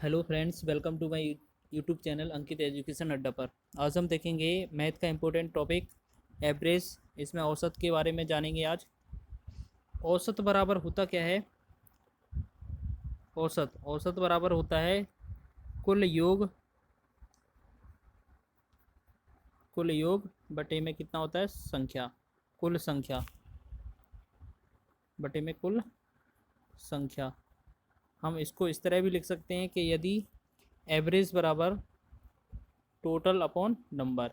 Hello friends, welcome to my YouTube channel Ankit Education Adda पर। आज हम देखेंगे मैथ का इम्पोर्टेंट टॉपिक एवरेज। इसमें औसत के बारे में जानेंगे आज। औसत बराबर होता क्या है? औसत औसत बराबर होता है कुल योग बटे में कितना होता है? संख्या। कुल संख्या बटे में कुल संख्या। हम इसको इस तरह भी लिख सकते हैं कि यदि एवरेज बराबर टोटल अपॉन नंबर,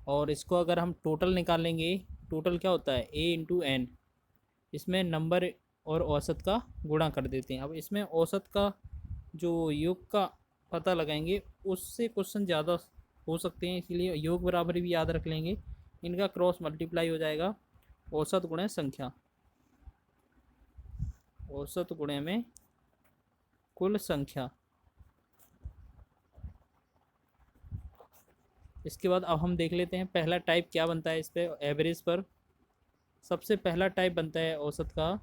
और इसको अगर हम टोटल निकालेंगे, टोटल क्या होता है? ए इंटू एन। इसमें नंबर और औसत का गुणा कर देते हैं। अब इसमें औसत का जो योग का पता लगाएंगे उससे क्वेश्चन ज़्यादा हो सकते हैं, इसलिए योग बराबर भी याद रख लेंगे। इनका क्रॉस मल्टीप्लाई हो जाएगा औसत गुणे संख्या। औसत गुणे में कुल संख्या। इसके बाद अब हम देख लेते हैं पहला टाइप क्या बनता है इस पर एवरेज पर। सबसे पहला टाइप बनता है औसत का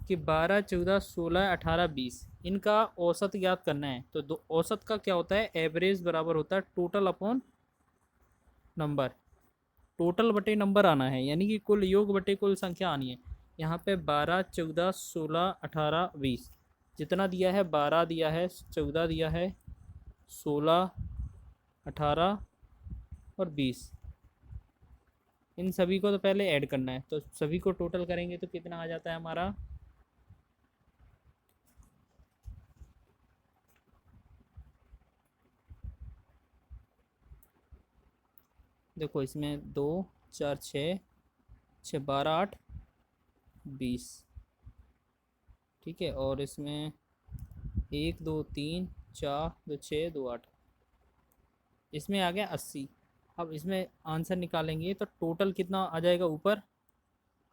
कि 12, 14, 16, 18, 20 इनका औसत ज्ञात करना है। तो दो औसत का क्या होता है? एवरेज बराबर होता है टोटल अपॉन नंबर। टोटल बटे नंबर आना है, यानी कि कुल योग बटे कुल संख्या आनी है। यहाँ पे 12, 14, 16, 18, 20 जितना दिया है, 12 दिया है, 14 दिया है, 16, 18 और 20, इन सभी को तो पहले ऐड करना है। तो सभी को टोटल करेंगे तो कितना आ जाता है हमारा? देखो इसमें 2, 4, 6, 6, 12, 8, 20। ठीक है, और इसमें 1, 2, 3, 4, 2, 6, 2, 8, इसमें आ गया 80। अब इसमें आंसर निकालेंगे तो टोटल कितना आ जाएगा ऊपर?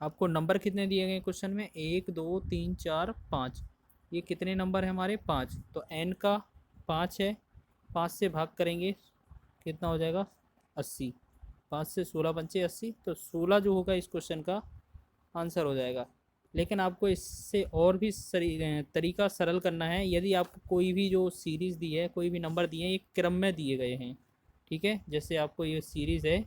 आपको नंबर कितने दिए गए क्वेश्चन में? 1, 2, 3, 4, 5। ये कितने नंबर है हमारे? 5। तो एन का 5 है, 5 से भाग करेंगे कितना हो जाएगा? 80। 5 से 16 पंचे 80, तो 16 जो होगा इस क्वेश्चन का आंसर हो जाएगा। लेकिन आपको इससे और भी तरीका सरल करना है। यदि आपको कोई भी जो सीरीज़ दी है, कोई भी नंबर दिए हैं, एक क्रम में दिए गए हैं, ठीक है, जैसे आपको ये सीरीज़ है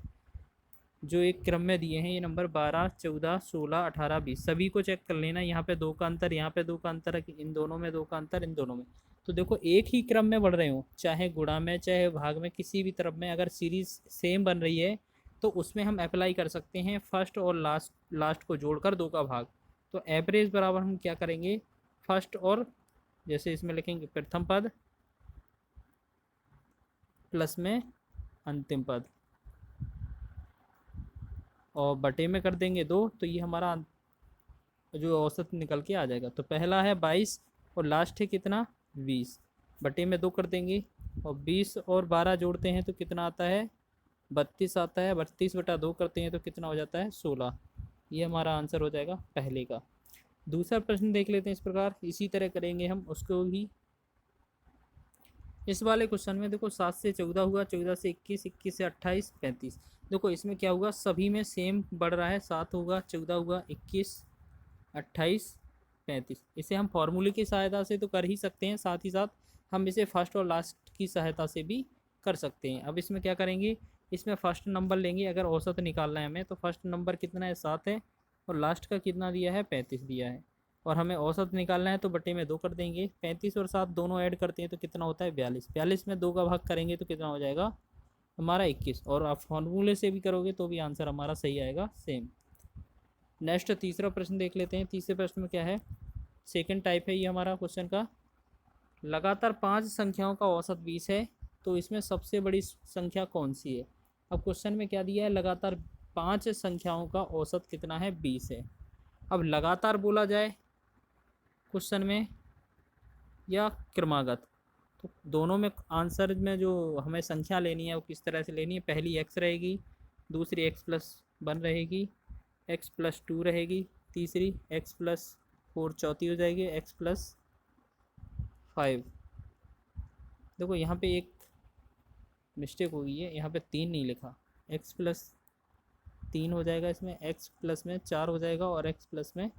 जो एक क्रम में दिए हैं, ये नंबर 12, 14, 16, 18, 20 सभी को चेक कर लेना। यहाँ पे 2 का अंतर, यहाँ पे 2 का अंतर है, इन दोनों में 2 का अंतर, इन दोनों में। तो देखो एक ही क्रम में बढ़ रहे हो, चाहे गुणा में चाहे भाग में, किसी भी तरफ में अगर सीरीज सेम बन रही है तो उसमें हम अप्लाई कर सकते हैं फर्स्ट और लास्ट को जोड़कर 2 का भाग। तो एवरेज बराबर हम क्या करेंगे? फर्स्ट और, जैसे इसमें लिखेंगे प्रथम पद प्लस में अंतिम पद, और बटे में कर देंगे 2, तो ये हमारा जो औसत निकल के आ जाएगा। तो पहला है 22 और लास्ट है कितना? 20। बटे में 2 कर देंगे, और 20 और 12 जोड़ते हैं तो कितना आता है? 32 आता है। 32 बटा 2 करते हैं तो कितना हो जाता है? 16। ये हमारा आंसर हो जाएगा पहले का। दूसरा प्रश्न देख लेते हैं। इस प्रकार इसी तरह करेंगे हम उसको भी। इस वाले क्वेश्चन में देखो 7 से 14 हुआ, 14 से 21, 21 से 28, 35। देखो इसमें क्या हुआ? सभी में सेम बढ़ रहा है। 7 होगा, 14 हुआ, 21, 28, 35। इसे हम फॉर्मूले की सहायता से तो कर ही सकते हैं, साथ ही साथ हम इसे फर्स्ट और लास्ट की सहायता से भी कर सकते हैं। अब इसमें क्या करेंगे? इसमें फर्स्ट नंबर लेंगे। अगर औसत निकालना है हमें तो फर्स्ट नंबर कितना है? 7 है, और लास्ट का कितना दिया है? 35 दिया है। और हमें औसत निकालना है तो बटे में 2 कर देंगे। 35 और 7 दोनों ऐड करते हैं तो कितना होता है? 42। 42 में 2 का भाग करेंगे तो कितना हो जाएगा हमारा? 21। और आप फॉर्मूले से भी करोगे तो भी आंसर हमारा सही आएगा, सेम। नेक्स्ट तीसरा प्रश्न देख लेते हैं। तीसरे प्रश्न में क्या है? सेकंड टाइप है ये हमारा क्वेश्चन का। लगातार 5 संख्याओं का औसत 20 है, तो इसमें सबसे बड़ी संख्या कौन सी है? अब क्वेश्चन में क्या दिया है? लगातार 5 संख्याओं का औसत कितना है? 20 है। अब लगातार बोला जाए क्वेश्चन में या क्रमागत, तो दोनों में आंसर में जो हमें संख्या लेनी है वो किस तरह से लेनी है? पहली एक्स रहेगी, दूसरी x+1 रहेगी, x+2 रहेगी, तीसरी x+4 चौथी हो जाएगी, x+5। देखो यहाँ पे एक मिस्टेक हो गई है, यहाँ पे 3 नहीं लिखा, x+3 हो जाएगा। इसमें x+ में 4 हो जाएगा और x+ में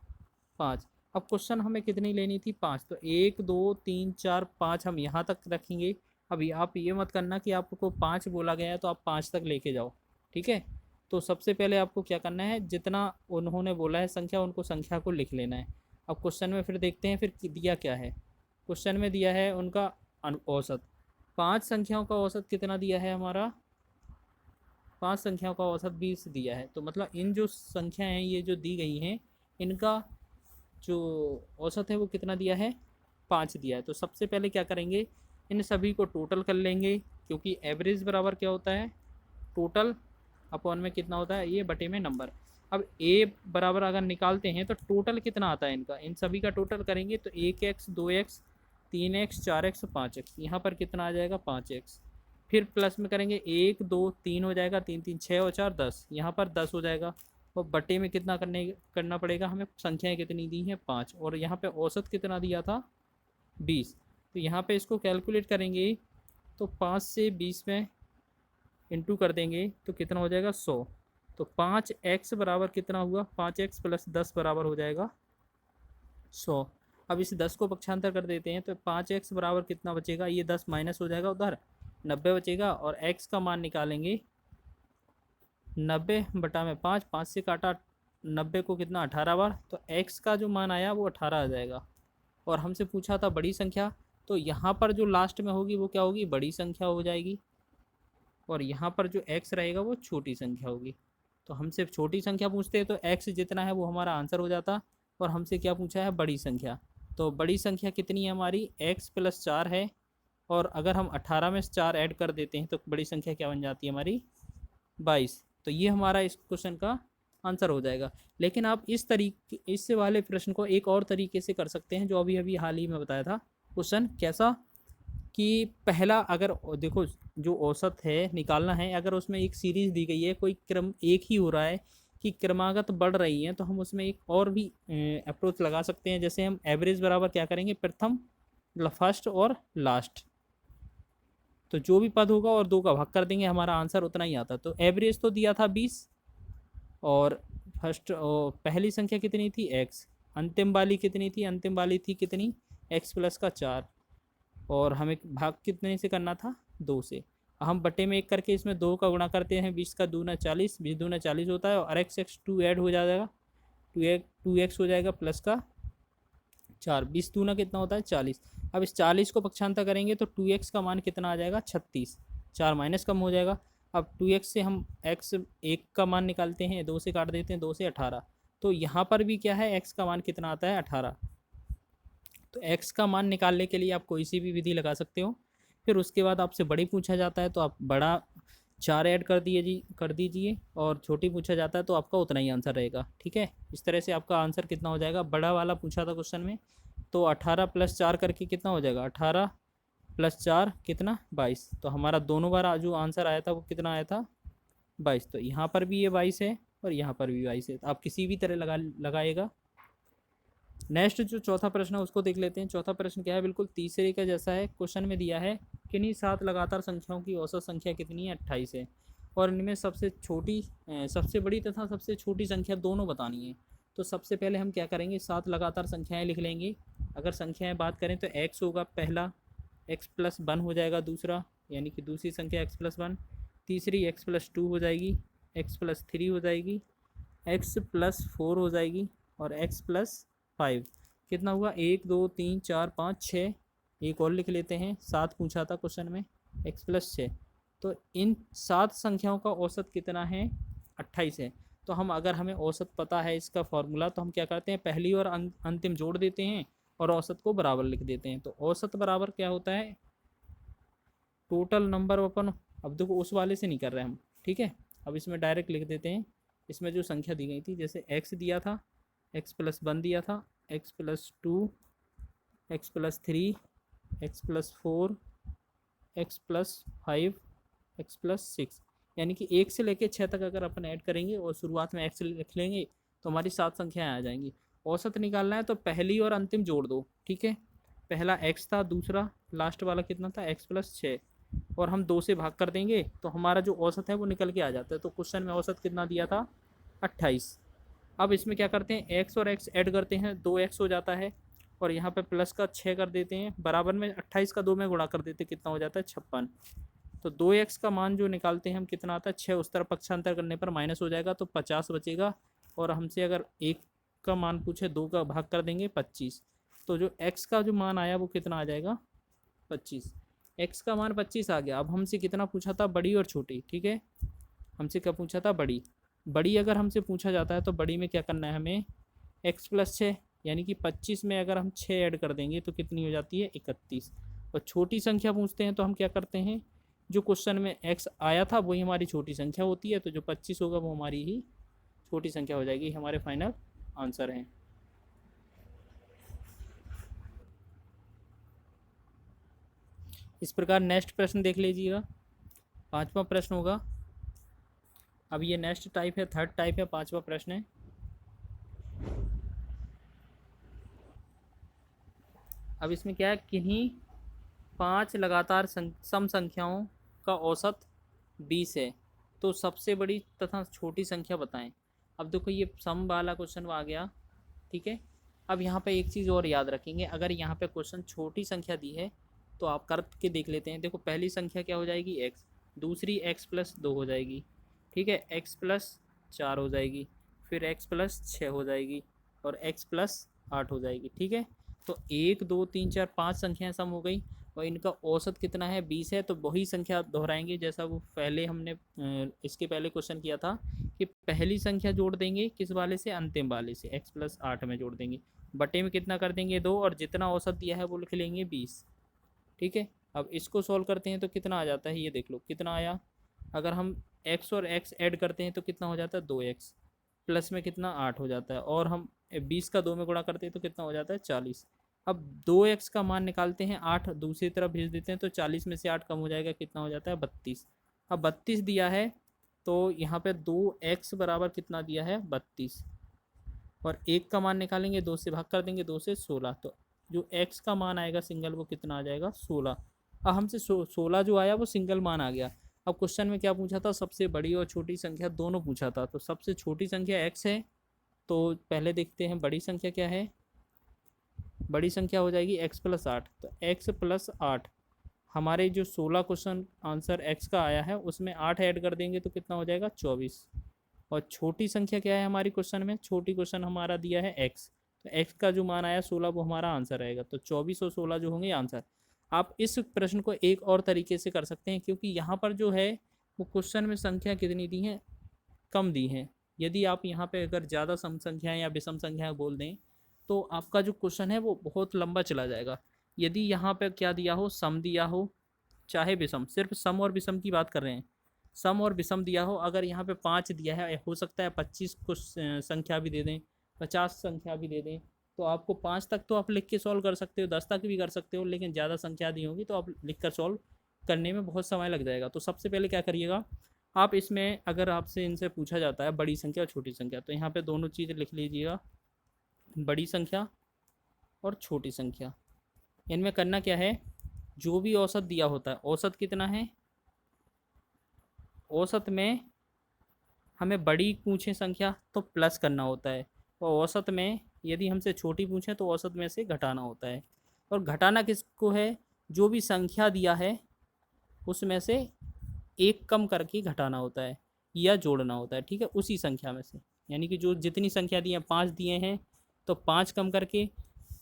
5। अब क्वेश्चन हमें कितनी लेनी थी, 5, तो 1 2 3 4 5 हम यहाँ तक रखेंगे। अभी आप ये मत करना कि आपको 5 बोला गया है तो आप 5 तक लेके जाओ, ठीक है। तो सबसे पहले आपको क्या करना है, जितना उन्होंने बोला है संख्या, उनको संख्या को लिख लेना है। अब क्वेश्चन में फिर देखते हैं फिर दिया क्या है। क्वेश्चन में दिया है उनका औसत, 5 संख्याओं का औसत कितना दिया है हमारा, 5 संख्याओं का औसत 20 दिया है। तो मतलब इन जो संख्या हैं ये जो दी गई हैं, इनका जो औसत है वो कितना दिया है, 5 दिया है। तो सबसे पहले क्या करेंगे, इन सभी को टोटल कर लेंगे, क्योंकि एवरेज बराबर क्या होता है, टोटल अपॉन में कितना होता है, ये बटे में नंबर। अब ए बराबर अगर निकालते हैं तो टोटल कितना आता है इनका, इन सभी का टोटल करेंगे तो 1x 2x 3x 4x 5x, यहाँ पर कितना आ जाएगा 5x। फिर प्लस में करेंगे 1 2 3 हो जाएगा, 3 3 6 और 4 10, यहाँ पर 10 हो जाएगा। और बटे में कितना करना पड़ेगा हमें, संख्याएं कितनी दी हैं 5, और यहाँ पे औसत कितना दिया था 20। तो यहाँ पे इसको कैलकुलेट करेंगे तो 5 से 20 में इंटू कर देंगे तो कितना हो जाएगा 100। तो 5x बराबर कितना हुआ, 5x प्लस 10 बराबर हो जाएगा 100। अब इस 10 को पक्षांतर कर देते हैं तो 5x बराबर कितना बचेगा, ये 10 माइनस हो जाएगा, उधर 90 बचेगा। और x का मान निकालेंगे 90 बटा में 5, 5 से काटा 90 को कितना 18 बार, तो x का जो मान आया वो 18 आ जाएगा। और हमसे पूछा था बड़ी संख्या, तो यहाँ पर जो लास्ट में होगी वो क्या होगी, बड़ी संख्या हो जाएगी, और यहाँ पर जो x रहेगा वो छोटी संख्या होगी। तो हमसे छोटी संख्या पूछते हैं तो x जितना है वो हमारा आंसर हो जाता, और हमसे क्या पूछा है, बड़ी संख्या। तो बड़ी संख्या कितनी है हमारी, x प्लस 4 है, और अगर हम 18 में 4 ऐड कर देते हैं तो बड़ी संख्या क्या बन जाती है हमारी 22। तो ये हमारा इस क्वेश्चन का आंसर हो जाएगा। लेकिन आप इस तरीके, इस वाले प्रश्न को एक और तरीके से कर सकते हैं, जो अभी अभी हाल ही में बताया था क्वेश्चन। कैसा कि पहला, अगर देखो जो औसत है निकालना है, अगर उसमें एक सीरीज़ दी गई है, कोई क्रम एक ही हो रहा है कि क्रमागत बढ़ रही है, तो हम उसमें एक और भी अप्रोच लगा सकते हैं। जैसे हम एवरेज बराबर क्या करेंगे, प्रथम फर्स्ट और लास्ट, तो जो भी पद होगा और 2 का भाग कर देंगे, हमारा आंसर उतना ही आता। तो एवरेज तो दिया था 20, और फर्स्ट पहली संख्या कितनी थी x, अंतिम वाली कितनी थी, अंतिम वाली थी कितनी x प्लस का 4, और हमें भाग कितने से करना था 2 से। हम बटे में 1 करके इसमें 2 का गुणा करते हैं, 20 का दूना 40, 20 दूना 40 होता है, और x 2 ऐड हो जाएगा, 2x हो जाएगा प्लस का 4, 20 दूना कितना होता है 40। अब इस 40 को पक्षांतर करेंगे तो 2x का मान कितना आ जाएगा 36, 4 माइनस कम हो जाएगा। अब 2x से हम x 1 का मान निकालते हैं, 2 से काट देते हैं, 2 से 18। तो यहाँ पर भी क्या है, x का मान कितना आता है 18। तो x का मान निकालने के लिए आप कोई सी भी विधि लगा सकते हो। फिर उसके बाद आपसे बड़ी पूछा जाता है तो आप बड़ा 4 ऐड कर दीजिए, और छोटी पूछा जाता है तो आपका उतना ही आंसर रहेगा, ठीक है। इस तरह से आपका आंसर कितना हो जाएगा, बड़ा वाला पूछा था क्वेश्चन में, तो 18 प्लस 4 करके कितना हो जाएगा, 18 प्लस 4 कितना 22। तो हमारा दोनों बार जो आंसर आया था वो कितना आया था 22। तो यहाँ पर भी ये 22 है और यहाँ पर भी 22 है, तो आप किसी भी तरह लगाइएगा। नेक्स्ट जो चौथा प्रश्न है उसको देख लेते हैं। चौथा प्रश्न क्या है, बिल्कुल तीसरे का जैसा है। क्वेश्चन में दिया है किन्हीं 7 लगातार संख्याओं की औसत संख्या कितनी है, 28 है, और इनमें सबसे बड़ी तथा सबसे छोटी संख्या दोनों बतानी है। तो सबसे पहले हम क्या करेंगे, 7 लगातार संख्याएं लिख लेंगे। अगर संख्याएं बात करें तो x होगा पहला, x प्लस 1 हो जाएगा दूसरा, यानी कि दूसरी संख्या x प्लस 1, तीसरी x प्लस 2 हो जाएगी, x प्लस 3 हो जाएगी, x प्लस 4 हो जाएगी, और x प्लस 5। कितना हुआ 1 2 3 4 5 6, एक और लिख लेते हैं, 7 पूछा था क्वेश्चन में, x प्लस 6। तो इन 7 संख्याओं का औसत कितना है 28 है। तो हम, अगर हमें औसत पता है इसका फॉर्मूला, तो हम क्या करते हैं, पहली और अंतिम जोड़ देते हैं और औसत को बराबर लिख देते हैं। तो औसत बराबर क्या होता है, टोटल नंबर अपन, अब देखो उस वाले से नहीं कर रहे हम, ठीक है। अब इसमें डायरेक्ट लिख देते हैं, इसमें जो संख्या दी गई थी, जैसे x दिया था, x प्लस 1 दिया था, x plus 2, x plus 3, x plus 4, x plus 5, x plus 6, यानी कि 1 से लेकर 6 तक अगर अपन ऐड करेंगे और शुरुआत में x लिख लेंगे तो हमारी 7 संख्याएँ आ जाएंगी। औसत निकालना है तो पहली और अंतिम जोड़ दो, ठीक है। पहला x था, दूसरा लास्ट वाला कितना था x प्लस 6, और हम 2 से भाग कर देंगे तो हमारा जो औसत है वो निकल के आ जाता है। तो क्वेश्चन में औसत कितना दिया था 28। अब इसमें क्या करते हैं, एक्स और एक्स ऐड करते हैं, 2x हो जाता है, और यहाँ पे प्लस का 6 कर देते हैं, बराबर में 28 का 2 में गुणा कर देते हैं, कितना हो जाता है 56। तो 2x का मान जो निकालते हैं हम कितना आता है 6, उस तरफ पक्षांतर करने पर माइनस हो जाएगा तो 50 बचेगा। और हमसे अगर 1 का मान पूछे 2 का भाग कर देंगे 25, तो जो x का जो मान आया वो कितना आ जाएगा 25। x का मान 25 आ गया। अब हमसे कितना पूछा था, बड़ी और छोटी, ठीक है, हमसे क्या पूछा था, बड़ी। बड़ी अगर हमसे पूछा जाता है तो बड़ी में क्या करना है हमें, x+6, यानी कि 25 में अगर हम 6 ऐड कर देंगे तो कितनी हो जाती है 31। और छोटी संख्या पूछते हैं तो हम क्या करते हैं, जो क्वेश्चन में x आया था वही हमारी छोटी संख्या होती है, तो जो 25 होगा वो हमारी ही छोटी संख्या हो जाएगी, हमारे फाइनल आंसर हैं। इस प्रकार नेक्स्ट प्रश्न देख लीजिएगा, 5वां प्रश्न होगा। अब ये नेक्स्ट टाइप है, थर्ड टाइप है, 5वां प्रश्न है। अब इसमें क्या है, किन्हीं 5 लगातार सम संख्याओं का औसत 20 है, तो सबसे बड़ी तथा छोटी संख्या बताएं। अब देखो ये सम वाला क्वेश्चन आ गया, ठीक है। अब यहाँ पे एक चीज़ और याद रखेंगे, अगर यहाँ पे क्वेश्चन छोटी संख्या दी है तो आप करके देख लेते हैं। देखो पहली संख्या क्या हो जाएगी x, दूसरी x+2 हो जाएगी, ठीक है, x+4 हो जाएगी, फिर x+6 हो जाएगी, और x+8 हो जाएगी, ठीक है। तो 1 2 3 4 5 संख्याएं सम हो गई, और इनका औसत कितना है 20 है। तो वही संख्या दोहराएंगे जैसा वो पहले हमने इसके पहले क्वेश्चन किया था, कि पहली संख्या जोड़ देंगे किस वाले से, अंतिम वाले से, x+8 में जोड़ देंगे, बटे में कितना कर देंगे 2, और जितना औसत दिया है वो लिख लेंगे 20, ठीक है। अब इसको सॉल्व करते हैं तो कितना आ जाता है, ये देख लो कितना आया। अगर हम x और x ऐड करते हैं तो कितना हो जाता है 2x, प्लस में कितना 8 हो जाता है, और हम 20 का 2 में गुणा करते हैं तो कितना हो जाता है 40। अब 2x का मान निकालते हैं, 8 दूसरी तरफ भेज देते हैं तो 40 में से 8 कम हो जाएगा, कितना हो जाता है 32। अब 32 दिया है तो यहाँ पे 2x बराबर कितना दिया है 32, और 1 का मान निकालेंगे, 2 से भाग कर देंगे, 2 से 16, तो जो x का मान आएगा सिंगल वो कितना आ जाएगा 16। अब हमसे 16 जो आया वो सिंगल मान आ गया। अब क्वेश्चन में क्या पूछा था, सबसे बड़ी और छोटी संख्या दोनों पूछा था, तो सबसे छोटी संख्या x है, तो पहले देखते हैं बड़ी संख्या क्या है। बड़ी संख्या हो जाएगी x+8, तो x+8 हमारे जो 16 क्वेश्चन आंसर x का आया है उसमें 8 ऐड कर देंगे तो कितना हो जाएगा 24। और छोटी संख्या क्या है हमारी क्वेश्चन में, छोटी क्वेश्चन हमारा दिया है x, तो x का जो मान आया 16 वो हमारा आंसर रहेगा, तो 24 और 16 जो होंगे आंसर। आप इस प्रश्न को एक और तरीके से कर सकते हैं, क्योंकि यहाँ पर जो है वो क्वेश्चन में संख्या कितनी दी हैं, कम दी हैं। यदि आप यहाँ पे अगर ज़्यादा सम संख्याएँ या विषम संख्याएँ बोल दें तो आपका जो क्वेश्चन है वो बहुत लंबा चला जाएगा। यदि यहाँ पे क्या दिया हो, सम दिया हो चाहे विषम, सिर्फ सम और विषम की बात कर रहे हैं, सम और विषम दिया हो, अगर यहाँ पे 5 दिया है, हो सकता है 25 कुछ संख्या भी दे दें, 50 संख्या भी दे दें, तो आपको 5 तक तो आप लिख के सॉल्व कर सकते हो, 10 तक भी कर सकते हो, लेकिन ज़्यादा संख्या दी होगी तो आप लिख कर सॉल्व करने में बहुत समय लग जाएगा। तो सबसे पहले क्या करिएगा आप, इसमें अगर आपसे इनसे पूछा जाता है बड़ी संख्या और छोटी संख्या, तो यहाँ पे दोनों चीज़ लिख लीजिएगा, बड़ी संख्या और छोटी संख्या। इनमें करना क्या है, जो भी औसत दिया होता है, औसत कितना है, औसत में हमें बड़ी पूछे संख्या तो प्लस करना होता है, और औसत में यदि हमसे छोटी पूछे तो औसत में से घटाना होता है। और घटाना किसको है, जो भी संख्या दिया है उसमें से एक कम करके घटाना होता है या जोड़ना होता है, ठीक है, उसी संख्या में से। यानी कि जो जितनी संख्या दी है, 5 दिए हैं तो 5 कम करके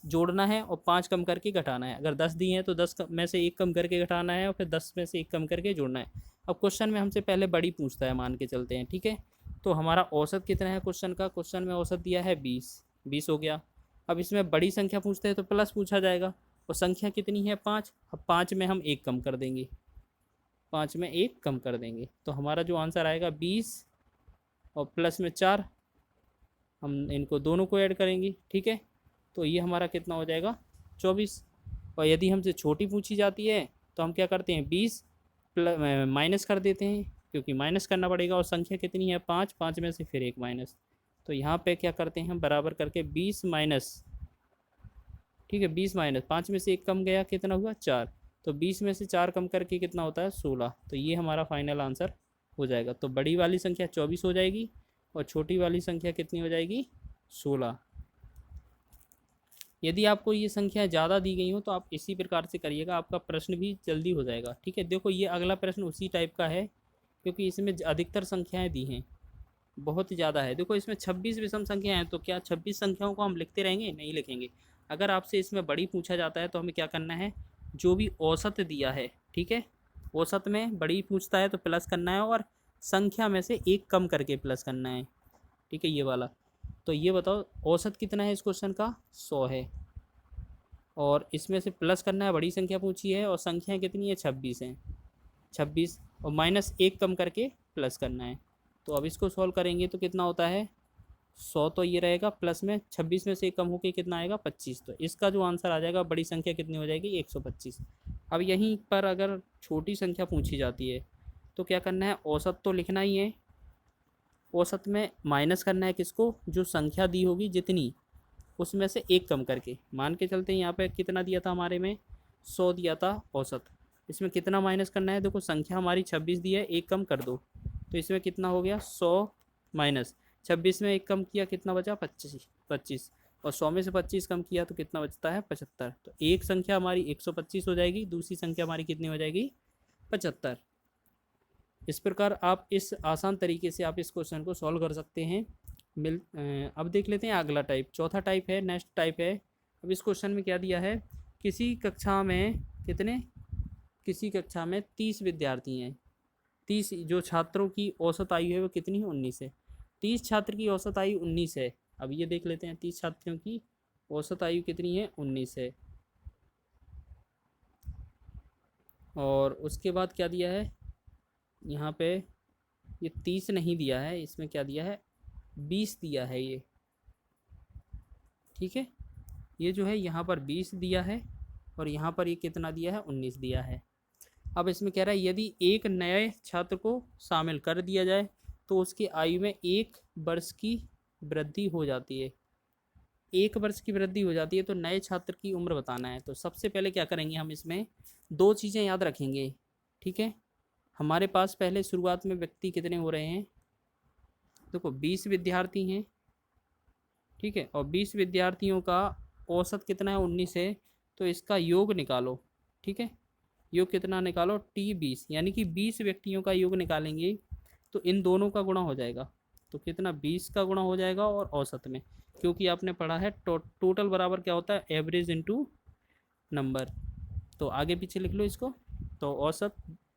जोड़ना है और 5 कम करके घटाना है। अगर 10 दिए हैं तो 10 में से एक कम करके घटाना है और फिर 10 में से एक कम करके जोड़ना है। अब क्वेश्चन में हमसे पहले बड़ी पूछता है, मान के चलते हैं, ठीक है। तो हमारा औसत कितना है क्वेश्चन का, क्वेश्चन में औसत दिया है 20 हो गया। अब इसमें बड़ी संख्या पूछते हैं तो प्लस पूछा जाएगा, और संख्या कितनी है 5। अब 5 में हम एक कम कर देंगे, 5 में एक कम कर देंगे, तो हमारा जो आंसर आएगा 20 और प्लस में 4, हम इनको दोनों को ऐड करेंगे, ठीक है। तो ये हमारा कितना हो जाएगा 24। और यदि हमसे छोटी पूछी जाती है तो हम क्या करते हैं 20 माइनस कर देते हैं, क्योंकि माइनस करना पड़ेगा, और संख्या कितनी है 5, 5 में से फिर एक माइनस, तो यहाँ पे क्या करते हैं हम बराबर करके 20 माइनस, ठीक है, 20 माइनस 5 में से एक कम गया, कितना हुआ 4, तो 20 में से 4 कम करके कितना होता है 16। तो ये हमारा फाइनल आंसर हो जाएगा। तो बड़ी वाली संख्या 24 हो जाएगी और छोटी वाली संख्या कितनी हो जाएगी 16। यदि आपको ये संख्या ज़्यादा दी गई हो तो आप इसी प्रकार से करिएगा, आपका प्रश्न भी जल्दी हो जाएगा। ठीक है, देखो ये अगला प्रश्न उसी टाइप का है, क्योंकि इसमें अधिकतर संख्याएं दी हैं, बहुत ज़्यादा है। देखो इसमें 26 विषम संख्याएं हैं, तो क्या 26 संख्याओं को हम लिखते रहेंगे? नहीं लिखेंगे। अगर आपसे इसमें बड़ी पूछा जाता है तो हमें क्या करना है, जो भी औसत दिया है, ठीक है, औसत में बड़ी पूछता है तो प्लस करना है, और संख्या में से एक कम करके प्लस करना है। ठीक है, ये वाला। तो ये बताओ औसत कितना है इस क्वेश्चन का? 100 है, और इसमें से प्लस करना है, बड़ी संख्या पूछी है और संख्या कितनी है? 26 है। 26 और माइनस एक कम करके प्लस करना है। तो अब इसको सॉल्व करेंगे तो कितना होता है? 100 तो ये रहेगा, प्लस में 26 में से कम होके कितना आएगा? 25। तो इसका जो आंसर आ जाएगा, बड़ी संख्या कितनी हो जाएगी? 125। अब यहीं पर अगर छोटी संख्या पूछी जाती है तो क्या करना है? औसत तो लिखना ही है, औसत में माइनस करना है किसको? जो संख्या दी होगी जितनी, उसमें से एक कम करके। मान के चलते हैं यहाँ पे कितना दिया था हमारे में? 100 दिया था औसत। इसमें कितना माइनस करना है? देखो संख्या हमारी 26 दी है, एक कम कर दो, तो इसमें कितना हो गया? 100 माइनस 26 में एक कम किया, कितना बचा? 25। और 100 में से 25 कम किया तो कितना बचता है? 75। तो एक संख्या हमारी 125 हो जाएगी, दूसरी संख्या हमारी कितनी हो जाएगी? 75। इस प्रकार आप इस आसान तरीके से आप इस क्वेश्चन को सॉल्व कर सकते हैं। अब देख लेते हैं अगला टाइप, चौथा टाइप है, नेक्स्ट टाइप है। अब इस क्वेश्चन में क्या दिया है? किसी कक्षा में कितने? किसी कक्षा में 30 विद्यार्थी हैं। 30 जो छात्रों की औसत आयु है वो कितनी है? 19 है। 30 छात्र की औसत आयु 19 है। अब ये देख लेते हैं 30 छात्रों की औसत आयु कितनी है? 19 है। और उसके बाद क्या दिया है यहाँ पे? ये 30 नहीं दिया है, इसमें क्या दिया है? 20 दिया है ये। ठीक है, ये जो है यहाँ पर 20 दिया है, और यहाँ पर ये कितना दिया है? 19 दिया है। अब इसमें कह रहा है यदि एक नए छात्र को शामिल कर दिया जाए तो उसकी आयु में 1 वर्ष की वृद्धि हो जाती है। 1 वर्ष की वृद्धि हो जाती है, तो नए छात्र की उम्र बताना है। तो सबसे पहले क्या करेंगे, हम इसमें दो चीज़ें याद रखेंगे। ठीक है, हमारे पास पहले शुरुआत में व्यक्ति कितने हो रहे हैं? देखो 20 विद्यार्थी हैं। ठीक है, और 20 विद्यार्थियों का औसत कितना है? 19 है। तो इसका योग निकालो। ठीक है, योग कितना निकालो? T20, यानी कि 20 व्यक्तियों का योग निकालेंगे तो इन दोनों का गुणा हो जाएगा। तो कितना? 20 का गुणा हो जाएगा, और औसत में, क्योंकि आपने पढ़ा है टोटल बराबर क्या होता है? Average into number. तो आगे पीछे लिख लो इसको। तो औसत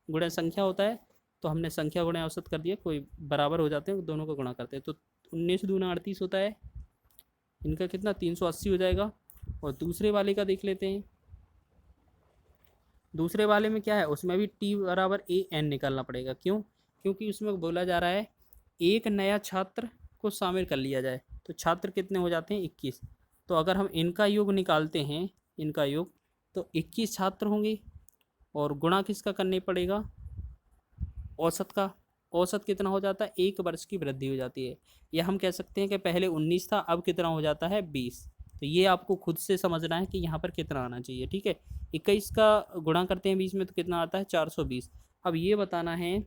गुणा संख्या होता है, तो हमने संख्या गुणा औसत कर दिया, कोई बराबर हो जाते हैं, दोनों को गुणा करते हैं। तो 19 दूना 38 होता है, इनका कितना? 380 हो जाएगा। और दूसरे वाले का देख लेते हैं। दूसरे वाले में क्या है? उसमें भी T बराबर AN निकालना पड़ेगा। क्यों? क्योंकि उसमें बोला जा रहा है एक नया छात्र को शामिल कर लिया जाए, तो छात्र कितने हो जाते हैं? 21। तो अगर हम इनका योग निकालते हैं, इनका योग, तो 21 छात्र होंगे, और गुणा किसका करने पड़ेगा? औसत का। औसत कितना हो जाता है? 1 वर्ष की वृद्धि हो जाती है। या हम कह सकते हैं कि पहले 19 था, अब कितना हो जाता है? 20। तो ये आपको खुद से समझना है कि यहाँ पर कितना आना चाहिए। ठीक है, 21 का गुणा करते हैं 20 में तो कितना आता है? 420। अब ये बताना है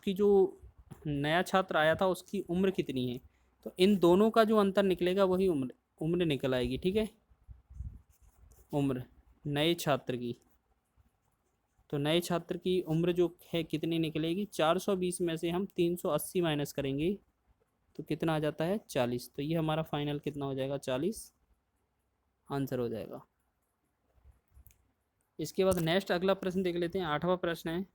कि जो नया छात्र आया था उसकी उम्र कितनी है। तो इन दोनों का जो अंतर निकलेगा वही उम्र निकल आएगी। ठीक है, उम्र नए छात्र की। तो नए छात्र की उम्र जो है कितनी निकलेगी? 420 में से हम 380 माइनस करेंगे तो कितना आ जाता है? 40। तो ये हमारा फाइनल कितना हो जाएगा? 40 आंसर हो जाएगा। इसके बाद नेक्स्ट अगला प्रश्न देख लेते हैं। 8वां प्रश्न है,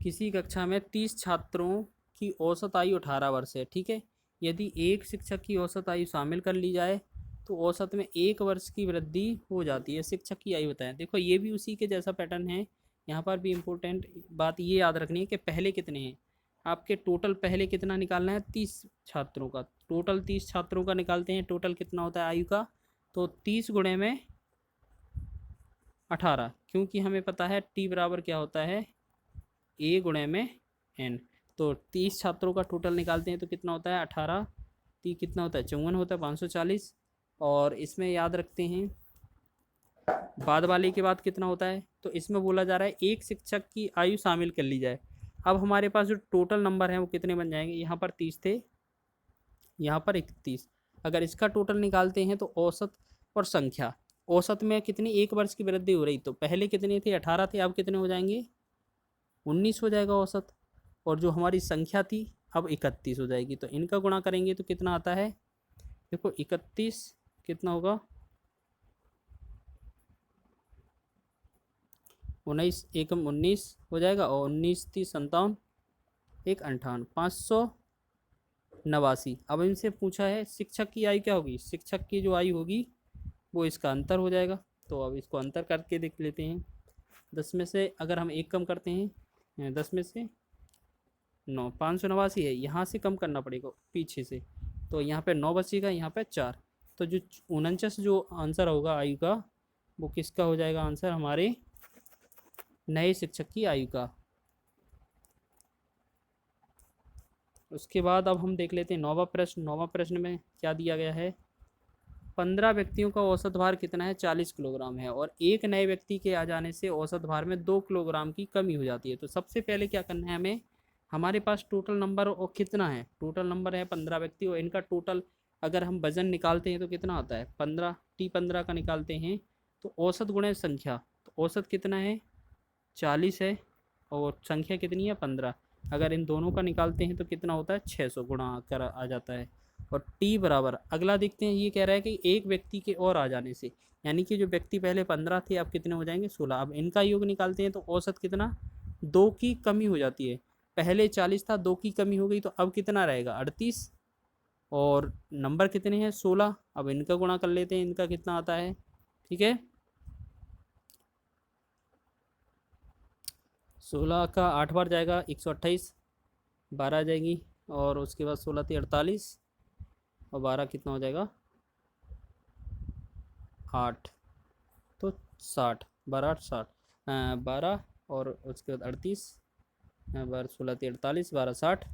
किसी कक्षा में 30 छात्रों की औसत आयु 18 वर्ष है। ठीक है, यदि एक शिक्षक की औसत आयु शामिल कर ली जाए तो औसत में 1 वर्ष की वृद्धि हो जाती है। शिक्षक की आयु बताएं। देखो ये भी उसी के जैसा पैटर्न है, यहाँ पर भी इम्पोर्टेंट बात ये याद रखनी है कि पहले कितने हैं आपके। टोटल पहले कितना निकालना है? 30 छात्रों का। टोटल 30 छात्रों का निकालते हैं, टोटल कितना होता है आयु का? तो 30 गुणे में 18, क्योंकि हमें पता है T बराबर क्या होता है? A गुणे में N। तो 30 छात्रों का टोटल निकालते हैं तो कितना होता है? 18। 30 कितना होता है? 54 होता है, 540। और इसमें याद रखते हैं बाद वाले के बाद कितना होता है, तो इसमें बोला जा रहा है एक शिक्षक की आयु शामिल कर ली जाए। अब हमारे पास जो टोटल नंबर है वो कितने बन जाएंगे, यहाँ पर 30 थे, यहाँ पर 31। अगर इसका टोटल निकालते हैं तो औसत और संख्या, औसत में कितनी, 1 वर्ष की वृद्धि हो रही, तो पहले कितने थे, 18 थे, अब कितने हो जाएंगे, 19 हो जाएगा औसत। और जो हमारी संख्या थी अब 31 हो जाएगी, तो इनका गुणा करेंगे तो कितना आता है, देखो 31 कितना होगा, 19 एकम 19 हो जाएगा, और 19 × 3 = 57, 1 × 58, 589। अब इनसे पूछा है शिक्षक की आयु क्या होगी, शिक्षक की जो आयु होगी वो इसका अंतर हो जाएगा। तो अब इसको अंतर करके देख लेते हैं। 10 में से अगर हम 1 कम करते हैं, 10 में से 9, 589 है, यहाँ से कम करना पड़ेगा पीछे से, तो यहाँ पे 9 बचेगा, यहाँ पे 4, तो जो 49 जो आंसर होगा आयु का, वो किसका हो जाएगा आंसर, हमारे नए शिक्षक की आयु का। उसके बाद अब हम देख लेते हैं 9वां प्रश्न। 9वां प्रश्न में क्या दिया गया है, 15 व्यक्तियों का औसत भार कितना है, 40 किलोग्राम है, और एक नए व्यक्ति के आ जाने से औसत भार में 2 किलोग्राम की कमी हो जाती है। तो सबसे पहले क्या करना है हमें, हमारे पास टोटल नंबर और कितना है, टोटल नंबर है 15 व्यक्ति, और इनका टोटल अगर हम वजन निकालते हैं तो कितना आता है, 15 T15 का निकालते हैं तो औसत गुणे संख्या, तो औसत कितना है 40 है, और संख्या कितनी है 15, अगर इन दोनों का निकालते हैं तो कितना होता है 600 गुणा कर आ जाता है। और टी बराबर, अगला देखते हैं, ये कह रहा है कि एक व्यक्ति के और आ जाने से, यानी कि जो व्यक्ति पहले 15 थे अब कितने हो जाएंगे 16। अब इनका योग निकालते हैं तो औसत कितना, 2 की कमी हो जाती है, पहले 40 था, 2 की कमी हो गई, तो अब कितना रहेगा 38, और नंबर कितने हैं 16। अब इनका गुणा कर लेते हैं, इनका कितना आता है, ठीक है, 16 का 8 बार जाएगा 128, 12 आ जाएगी, और उसके बाद 16 थी 48, और 12 कितना हो जाएगा 8, तो 60, 12 8 60, 12 और उसके बाद 38, 12 16 थी 48, 12 60,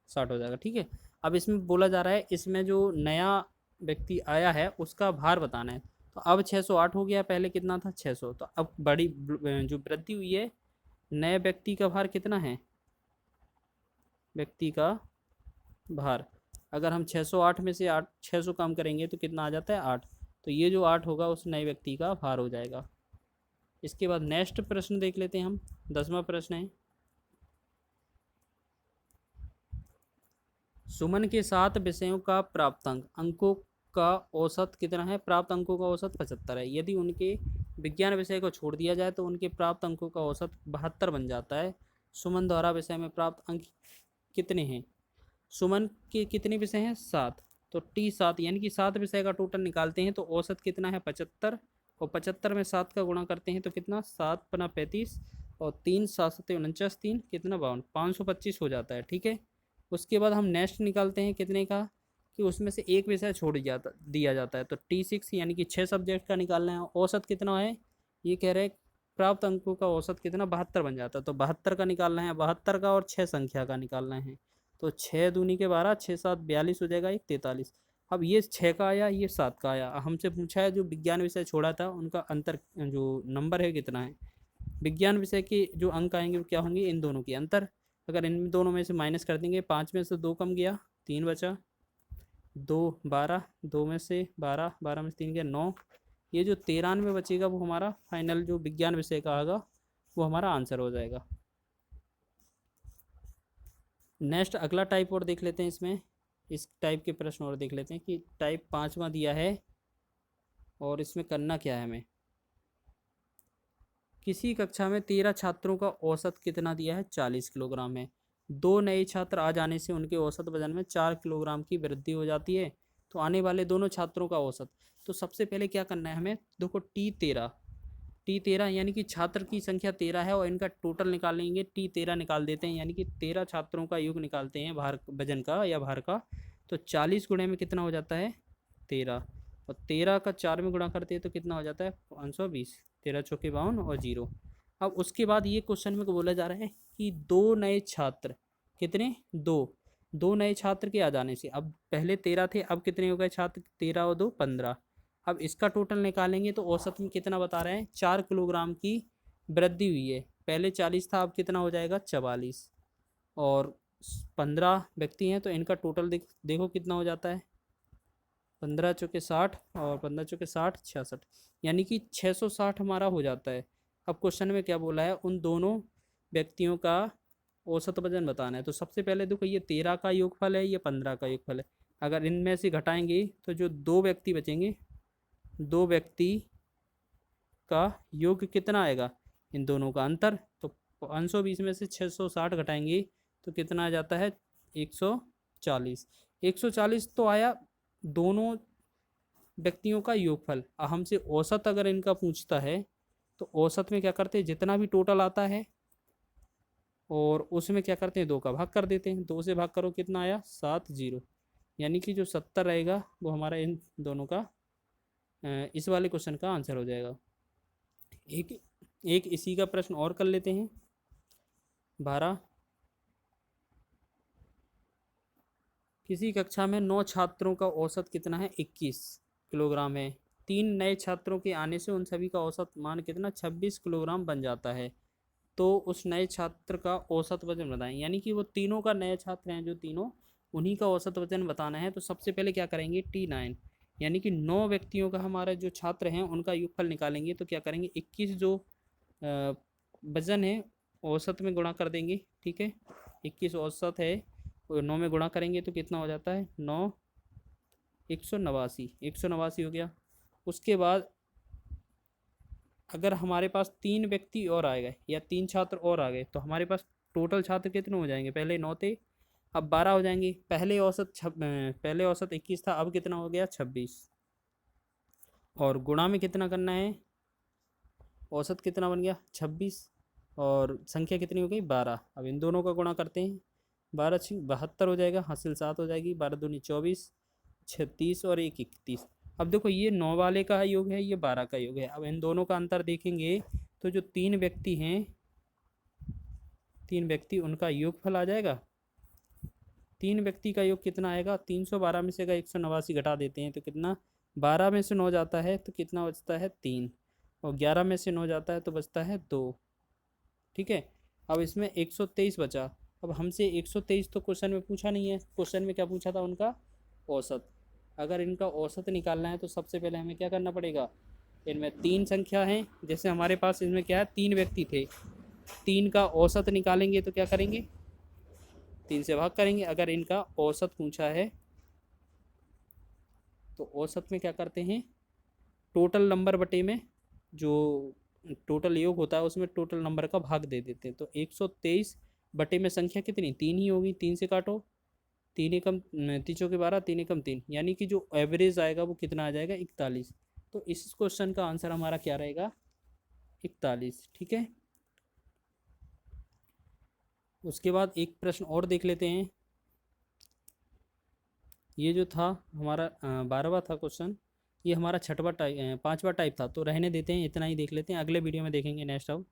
60 हो जाएगा, ठीक है। अब इसमें बोला जा रहा है, इसमें जो नया व्यक्ति आया है उसका भार बताना है, तो अब 608 हो गया, पहले कितना था 600, तो अब बड़ी जो वृद्धि हुई है, नए व्यक्ति का भार कितना है, व्यक्ति का भार, अगर हम 608 में से 600 कम करेंगे तो कितना आ जाता है 8, तो ये जो 8 होगा उस नए व्यक्ति का भार हो जाएगा। इसके बाद नेक्स्ट प्रश्न देख लेते हैं हम, 10वां प्रश्न है, सुमन के 7 विषयों का प्राप्तांक अंकों का औसत कितना है, प्राप्त अंकों का औसत 75 है, यदि उनके विज्ञान विषय को छोड़ दिया जाए तो उनके प्राप्त अंकों का औसत 72 बन जाता है। सुमन द्वारा विषय में प्राप्त अंक कितने हैं, सुमन के कितने विषय हैं 7, तो T7 यानी कि 7 विषय का टोटल निकालते हैं तो औसत कितना है 75, और 75 में 7 का गुणा करते हैं तो कितना 7 × 35, और 3 7 7 49, 3 कितना 52, 525 हो जाता है, ठीक है। उसके बाद हम नेक्स्ट निकालते हैं कितने का, कि उसमें से एक विषय छोड़ दिया जाता है, तो T6 यानी कि 6 सब्जेक्ट का निकालना है, औसत कितना है, ये कह रहे हैं प्राप्त अंकों का औसत कितना 72 बन जाता है, तो 72 का निकालना है, 72 का और 6 संख्या का निकालना है, तो 6 दूनी के 12, 6 7 42 हो जाएगा, 1 43। अब ये 6 का आया, ये 7 का आया, हमसे पूछा है जो विज्ञान विषय छोड़ा था उनका अंतर जो नंबर है कितना है, विज्ञान विषय के जो अंक आएंगे वो क्या होंगे, इन दोनों के अंतर, अगर इन दोनों में से माइनस कर देंगे, 5 में से 2 कम गया, 3 बचा, 2 12, 2 में से 12, 12 में से 3 गया 9, ये जो 93 बचेगा वो हमारा फाइनल जो विज्ञान विषय का आएगा वो हमारा आंसर हो जाएगा। नेक्स्ट अगला टाइप और देख लेते हैं, इसमें इस टाइप के प्रश्न और देख लेते हैं कि टाइप 5वां दिया है, और इसमें करना क्या है हमें, किसी कक्षा में 13 छात्रों का औसत कितना दिया है 40 किलोग्राम है, 2 नए छात्र आ जाने से उनके औसत वजन में 4 किलोग्राम की वृद्धि हो जाती है, तो आने वाले दोनों छात्रों का औसत, तो सबसे पहले क्या करना है हमें, देखो T13 यानी कि छात्र की संख्या 13 है, और इनका टोटल निकाल लेंगे, T13 निकाल देते हैं, यानी कि 13 छात्रों का योग निकालते हैं भार वजन का या भार का, तो 40 गुणे में कितना हो जाता है 13, और 13 का 4 में गुणा करते हैं तो कितना हो जाता है 520, 13 चौके 52 और 0। अब उसके बाद ये क्वेश्चन में बोला जा रहा है कि 2 नए छात्र, कितने 2 नए छात्र के आ जाने से, अब पहले 13 थे, अब कितने हो गए छात्र, 13 और 2 15, अब इसका टोटल निकालेंगे तो औसत में कितना बता रहे हैं, 4 किलोग्राम की वृद्धि हुई है। पहले 40 था, अब कितना हो जाएगा 44। और 15 व्यक्ति हैं तो इनका टोटल देखो कितना हो जाता है, 15 चौके 60 और 15 चौके 60 66, यानी कि 660 हमारा हो जाता है। अब क्वेश्चन में क्या बोला है, उन दोनों व्यक्तियों का औसत वजन बताना है। तो सबसे पहले देखो ये 13 का योगफल है, ये 15 का योगफल है। अगर इनमें से घटाएंगे तो जो दो व्यक्ति बचेंगे, दो व्यक्ति का योग कितना आएगा, इन दोनों का अंतर। तो 520 में से 660 घटाएंगे तो कितना आ जाता है, 140। 140 तो आया दोनों व्यक्तियों का योगफल। अब हमसे औसत अगर इनका पूछता है तो औसत में क्या करते हैं, जितना भी टोटल आता है और उसमें क्या करते हैं, 2 का भाग कर देते हैं। 2 से भाग करो कितना आया, 70, यानी कि जो 70 रहेगा वो हमारा इन दोनों का इस वाले क्वेश्चन का आंसर हो जाएगा। एक इसी का प्रश्न और कर लेते हैं। 12, किसी कक्षा में 9 छात्रों का औसत कितना है, 21 किलोग्राम है। 3 नए छात्रों के आने से उन सभी का औसत मान कितना, 26 किलोग्राम बन जाता है। तो उस नए छात्र का औसत वजन बताएं, यानी कि वो तीनों का नए छात्र हैं जो तीनों, उन्हीं का औसत वजन बताना है। तो सबसे पहले क्या करेंगे, T9, यानी कि 9 व्यक्तियों का हमारा जो छात्र हैं उनका योगफल निकालेंगे। तो क्या करेंगे, 21 जो वजन है औसत में गुणा कर देंगे, ठीक है। 21 औसत है और 9 में गुणा करेंगे तो कितना हो जाता है, 9 189, 189 हो गया। उसके बाद अगर हमारे पास 3 व्यक्ति और आ गए या 3 छात्र और आ गए तो हमारे पास टोटल छात्र कितने हो जाएंगे, पहले 9 थे अब 12 हो जाएंगे। पहले औसत 21 था, अब कितना हो गया 26। और गुणा में कितना करना है, औसत कितना बन गया 26 और संख्या कितनी हो गई 12। अब इन दोनों का गुणा करते हैं, 12 6 72 हो जाएगा, हासिल 7 हो जाएगी, 12 दूनी 24, 36 और 1 31। अब देखो ये 9 वाले का योग है, ये 12 का योग है। अब इन दोनों का अंतर देखेंगे तो जो 3 व्यक्ति हैं, 3 व्यक्ति उनका योगफल आ जाएगा। 3 व्यक्ति का योग कितना आएगा, 312 में से अगर 189 घटा देते हैं तो कितना, 12 में से 9 जाता है तो कितना बचता है 3, और 11 में से 9 जाता है तो बचता है 2, ठीक है। अब इसमें 123 बचा। अब हमसे 123 तो क्वेश्चन में पूछा नहीं है, क्वेश्चन में क्या पूछा था, उनका औसत। अगर इनका औसत निकालना है तो सबसे पहले हमें क्या करना पड़ेगा, इनमें 3 संख्या है, जैसे हमारे पास इसमें क्या है 3 व्यक्ति थे, 3 का औसत निकालेंगे तो क्या करेंगे, 3 से भाग करेंगे। अगर इनका औसत पूछा है तो औसत में क्या करते हैं, टोटल नंबर बटे में जो टोटल योग होता है उसमें टोटल नंबर का भाग दे देते हैं। तो 123 बटे में संख्या कितनी, 3 ही होगी, 3 से काटो, 3 एकम 3 चौके 12, 3 एकम 3, यानी कि जो एवरेज आएगा वो कितना आ जाएगा 41। तो इस क्वेश्चन का आंसर हमारा क्या रहेगा, 41, ठीक है। उसके बाद एक प्रश्न और देख लेते हैं। ये जो था हमारा 12वां था क्वेश्चन, ये हमारा 6वां टाइप 5वां टाइप था, तो रहने देते हैं, इतना ही देख लेते हैं, अगले वीडियो में देखेंगे नेक्स्ट अब।